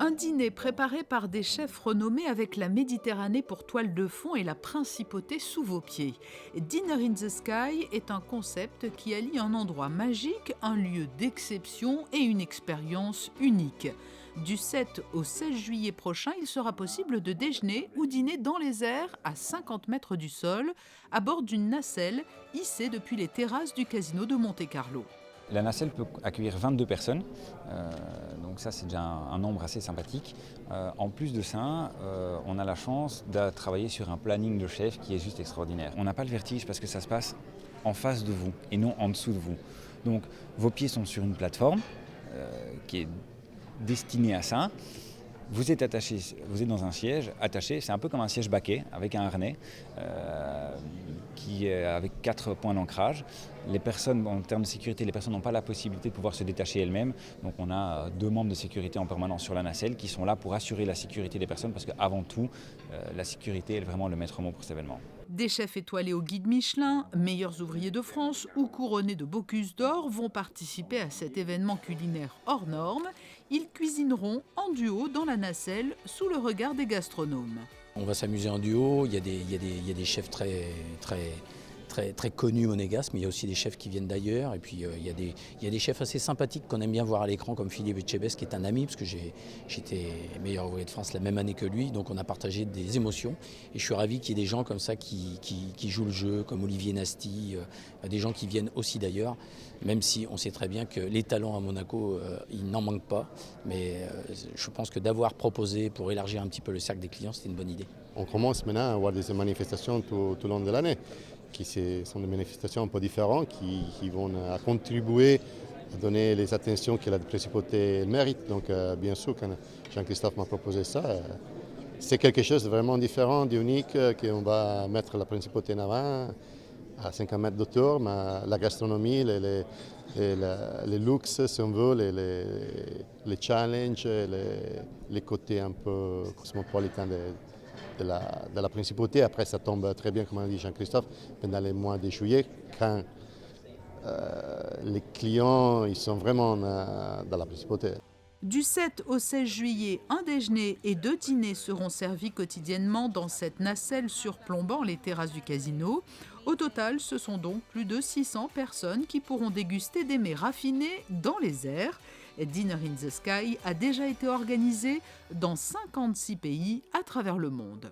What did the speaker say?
Un dîner préparé par des chefs renommés avec la Méditerranée pour toile de fond et la principauté sous vos pieds. Dinner in the Sky est un concept qui allie un endroit magique, un lieu d'exception et une expérience unique. Du 7 au 16 juillet prochain, il sera possible de déjeuner ou dîner dans les airs à 50 mètres du sol, à bord d'une nacelle hissée depuis les terrasses du casino de Monte-Carlo. La nacelle peut accueillir 22 personnes, donc ça c'est déjà un nombre assez sympathique. En plus de ça, on a la chance de travailler sur un planning de chef qui est juste extraordinaire. On n'a pas le vertige parce que ça se passe en face de vous et non en dessous de vous. Donc vos pieds sont sur une plateforme qui est destinée à ça. Vous êtes attaché, vous êtes dans un siège attaché, c'est un peu comme un siège baquet avec un harnais qui est avec 4 points d'ancrage. Les personnes, en termes de sécurité, les personnes n'ont pas la possibilité de pouvoir se détacher elles-mêmes. Donc on a 2 membres de sécurité en permanence sur la nacelle qui sont là pour assurer la sécurité des personnes parce qu'avant tout, la sécurité est vraiment le maître mot pour cet événement. Des chefs étoilés au guide Michelin, meilleurs ouvriers de France ou couronnés de Bocuse d'or vont participer à cet événement culinaire hors norme. Ils cuisineront en duo dans la nacelle sous le regard des gastronomes. On va s'amuser en duo, il y a des chefs très connus monégasques, mais il y a aussi des chefs qui viennent d'ailleurs. Et puis il y a des chefs assez sympathiques qu'on aime bien voir à l'écran, comme Philippe Etchebest, qui est un ami, parce que j'étais meilleur ouvrier de France la même année que lui, donc on a partagé des émotions. Et je suis ravi qu'il y ait des gens comme ça qui jouent le jeu, comme Olivier Nasty, des gens qui viennent aussi d'ailleurs, même si on sait très bien que les talents à Monaco, il n'en manque pas. Mais je pense que d'avoir proposé pour élargir un petit peu le cercle des clients, c'était une bonne idée. On commence maintenant à avoir des manifestations tout le long de l'année, qui sont des manifestations un peu différentes, qui vont contribuer à donner les attentions que la principauté mérite. Donc bien sûr, quand Jean-Christophe m'a proposé ça, c'est quelque chose de vraiment différent, d'unique, qu'on va mettre la principauté en avant, à 50 mètres de tour, mais la gastronomie, les luxe, si on veut, les challenges, les côtés un peu cosmopolitains de la principauté. Après, ça tombe très bien, comme a dit Jean-Christophe, pendant les mois de juillet, quand les clients ils sont vraiment dans la principauté. Du 7 au 16 juillet, un déjeuner et 2 dîners seront servis quotidiennement dans cette nacelle surplombant les terrasses du casino. Au total, ce sont donc plus de 600 personnes qui pourront déguster des mets raffinés dans les airs. Dinner in the Sky a déjà été organisé dans 56 pays à travers le monde.